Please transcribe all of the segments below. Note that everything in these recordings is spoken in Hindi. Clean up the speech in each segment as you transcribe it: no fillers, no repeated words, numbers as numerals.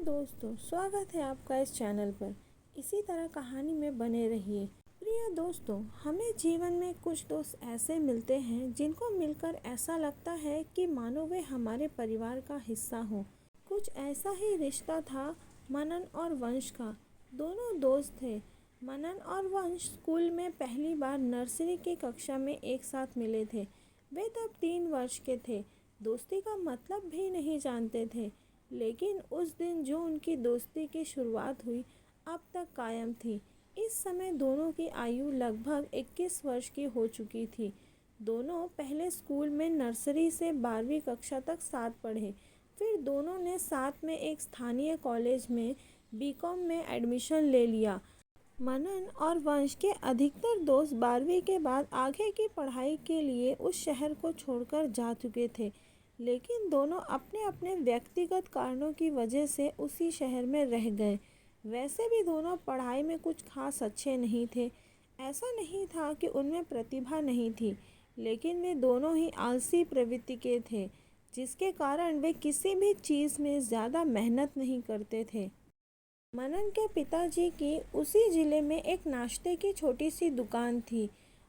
दोस्तों, स्वागत है आपका इस चैनल पर। इसी तरह कहानी में बने रहिए। प्रिय दोस्तों, हमें जीवन में कुछ दोस्त ऐसे मिलते हैं जिनको मिलकर ऐसा लगता है कि मानो वे हमारे परिवार का हिस्सा हो। कुछ ऐसा ही रिश्ता था मनन और वंश का। दोनों दोस्त थे। मनन और वंश स्कूल में पहली बार नर्सरी की कक्षा में एक साथ मिले थे। वे तब 3 वर्ष के थे। दोस्ती का मतलब भी नहीं जानते थे, लेकिन उस दिन जो उनकी दोस्ती की शुरुआत हुई अब तक कायम थी। इस समय दोनों की आयु लगभग 21 वर्ष की हो चुकी थी। दोनों पहले स्कूल में नर्सरी से 12वीं कक्षा तक साथ पढ़े। फिर दोनों ने साथ में एक स्थानीय कॉलेज में बीकॉम में एडमिशन ले लिया। मनन और वंश के अधिकतर दोस्त 12वीं के बाद आगे की पढ़ाई के लिए उस शहर को छोड़कर जा चुके थे, लेकिन दोनों अपने अपने व्यक्तिगत कारणों की वजह से उसी शहर में रह गए। वैसे भी दोनों पढ़ाई में कुछ खास अच्छे नहीं थे। ऐसा नहीं था कि उनमें प्रतिभा नहीं थी, लेकिन वे दोनों ही आलसी प्रवृत्ति के थे, जिसके कारण वे किसी भी चीज़ में ज़्यादा मेहनत नहीं करते थे। मनन के पिताजी की उसी ज़िले में एक नाश्ते की छोटी सी दुकान थी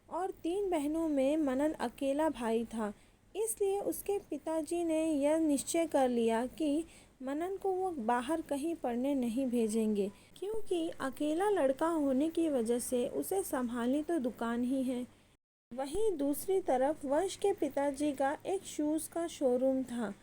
और 3 बहनों में मनन अकेला भाई था। इसलिए उसके पिताजी ने यह निश्चय कर लिया कि मनन को वो बाहर कहीं पढ़ने नहीं भेजेंगे, क्योंकि अकेला लड़का होने की वजह से उसे संभालनी तो दुकान ही है। वहीं दूसरी तरफ वंश के पिताजी का एक शूज़ का शोरूम था।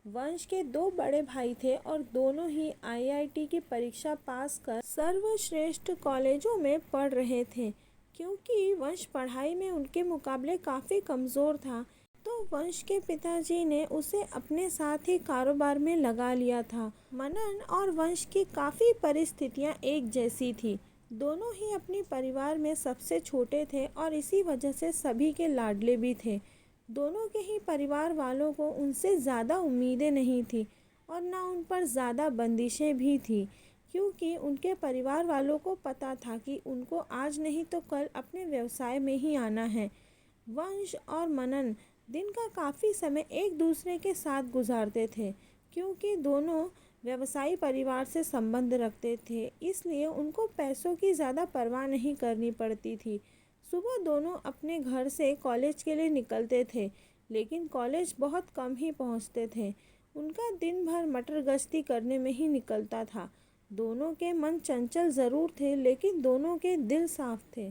वंश के 2 बड़े भाई थे और दोनों ही आईआईटी की परीक्षा पास कर सर्वश्रेष्ठ कॉलेजों में पढ़ रहे थे। क्योंकि वंश पढ़ाई में उनके मुकाबले काफ़ी कमज़ोर था, तो वंश के पिताजी ने उसे अपने साथ ही कारोबार में लगा लिया था। मनन और वंश की काफ़ी परिस्थितियां एक जैसी थी। दोनों ही अपने परिवार में सबसे छोटे थे और इसी वजह से सभी के लाडले भी थे। दोनों के ही परिवार वालों को उनसे ज़्यादा उम्मीदें नहीं थी और ना उन पर ज़्यादा बंदिशें भी थी, क्योंकि उनके परिवार वालों को पता था कि उनको आज नहीं तो कल अपने व्यवसाय में ही आना है। वंश और मनन दिन का काफ़ी समय एक दूसरे के साथ गुजारते थे, क्योंकि दोनों व्यवसायी परिवार से संबंध रखते थे, इसलिए उनको पैसों की ज़्यादा परवाह नहीं करनी पड़ती थी। सुबह दोनों अपने घर से कॉलेज के लिए निकलते थे, लेकिन कॉलेज बहुत कम ही पहुंचते थे। उनका दिन भर मटर गश्ती करने में ही निकलता था। दोनों के मन चंचल ज़रूर थे, लेकिन दोनों के दिल साफ थे।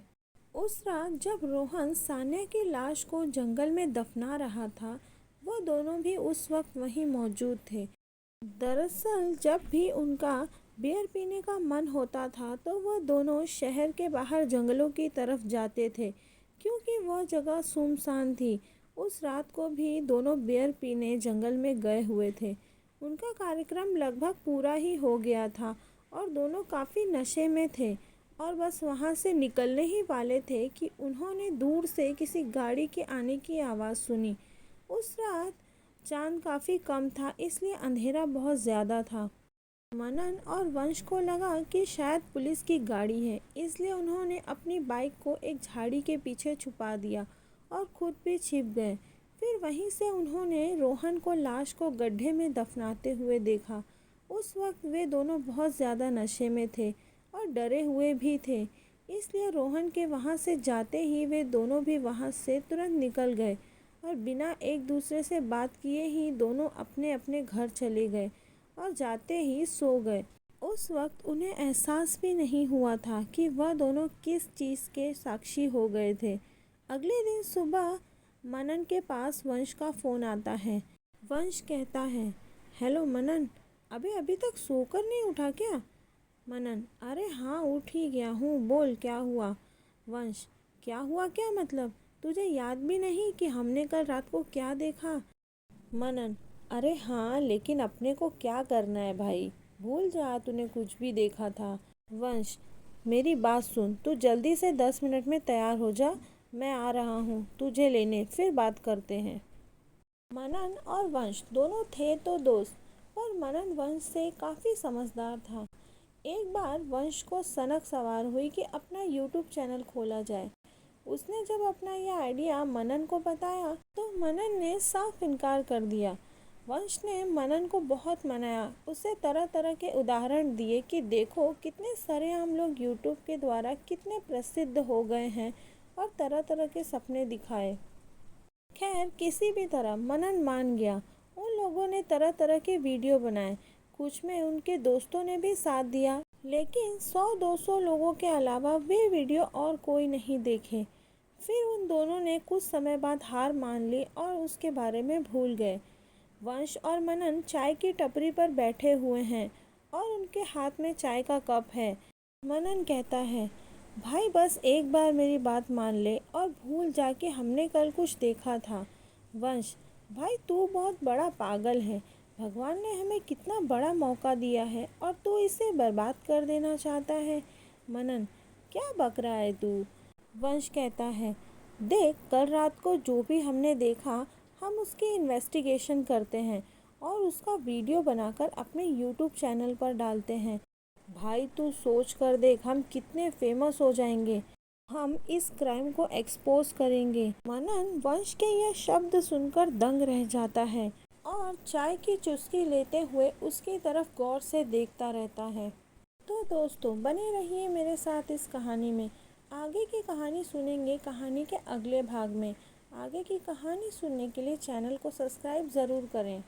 उस रात जब रोहन सान्या की लाश को जंगल में दफना रहा था, वो दोनों भी उस वक्त वहीं मौजूद थे। दरअसल जब भी उनका बियर पीने का मन होता था तो वह दोनों शहर के बाहर जंगलों की तरफ जाते थे, क्योंकि वह जगह सुनसान थी। उस रात को भी दोनों बियर पीने जंगल में गए हुए थे। उनका कार्यक्रम लगभग पूरा ही हो गया था और दोनों काफ़ी नशे में थे और बस वहाँ से निकलने ही वाले थे कि उन्होंने दूर से किसी गाड़ी के आने की आवाज़ सुनी। उस रात चांद काफ़ी कम था, इसलिए अंधेरा बहुत ज़्यादा था। मनन और वंश को लगा कि शायद पुलिस की गाड़ी है, इसलिए उन्होंने अपनी बाइक को एक झाड़ी के पीछे छुपा दिया और खुद भी छिप गए। फिर वहीं से उन्होंने रोहन को लाश को गड्ढे में दफनाते हुए देखा। उस वक्त वे दोनों बहुत ज़्यादा नशे में थे और डरे हुए भी थे, इसलिए रोहन के वहाँ से जाते ही वे दोनों भी वहाँ से तुरंत निकल गए और बिना एक दूसरे से बात किए ही दोनों अपने अपने घर चले गए और जाते ही सो गए। उस वक्त उन्हें एहसास भी नहीं हुआ था कि वह दोनों किस चीज़ के साक्षी हो गए थे। अगले दिन सुबह मनन के पास वंश का फ़ोन आता है। वंश कहता है, हेलो मनन, अभी तक सोकर नहीं उठा क्या? मनन, अरे हाँ, उठ ही गया हूँ, बोल क्या हुआ? वंश, क्या हुआ क्या मतलब? तुझे याद भी नहीं कि हमने कल रात को क्या देखा? मनन, अरे हाँ, लेकिन अपने को क्या करना है भाई, भूल जा तूने कुछ भी देखा था। वंश, मेरी बात सुन, तू जल्दी से 10 मिनट में तैयार हो जा, मैं आ रहा हूँ तुझे लेने, फिर बात करते हैं। मनन और वंश दोनों थे तो दोस्त, पर मनन वंश से काफ़ी समझदार था। एक बार वंश को सनक सवार हुई कि अपना यूट्यूब चैनल खोला जाए। उसने जब अपना यह आइडिया मनन को बताया तो मनन ने साफ इनकार कर दिया। वंश ने मनन को बहुत मनाया, उसे तरह तरह के उदाहरण दिए कि देखो कितने सरेआम लोग यूट्यूब के द्वारा कितने प्रसिद्ध हो गए हैं, और तरह तरह के सपने दिखाए। खैर किसी भी तरह मनन मान गया। उन लोगों ने तरह तरह के वीडियो बनाए, कुछ में उनके दोस्तों ने भी साथ दिया, लेकिन 100-200 लोगों के अलावा वे वीडियो और कोई नहीं देखे। फिर उन दोनों ने कुछ समय बाद हार मान ली और उसके बारे में भूल गए। वंश और मनन चाय की टपरी पर बैठे हुए हैं और उनके हाथ में चाय का कप है। मनन कहता है, भाई बस एक बार मेरी बात मान ले और भूल जा कि हमने कल कुछ देखा था। वंश, भाई तू बहुत बड़ा पागल है। भगवान ने हमें कितना बड़ा मौका दिया है और तू इसे बर्बाद कर देना चाहता है। मनन, क्या बक रहा है तू? वंश कहता है, देख कल रात को जो भी हमने देखा, हम उसकी इन्वेस्टिगेशन करते हैं और उसका वीडियो बनाकर अपने यूट्यूब चैनल पर डालते हैं। भाई तू सोच कर देख, हम कितने फेमस हो जाएंगे। हम इस क्राइम को एक्सपोज करेंगे। मनन वंश के यह शब्द सुनकर दंग रह जाता है और चाय की चुस्की लेते हुए उसकी तरफ गौर से देखता रहता है। तो दोस्तों बने रहिए मेरे साथ इस कहानी में। आगे की कहानी सुनेंगे कहानी के अगले भाग में। आगे की कहानी सुनने के लिए चैनल को सब्सक्राइब ज़रूर करें।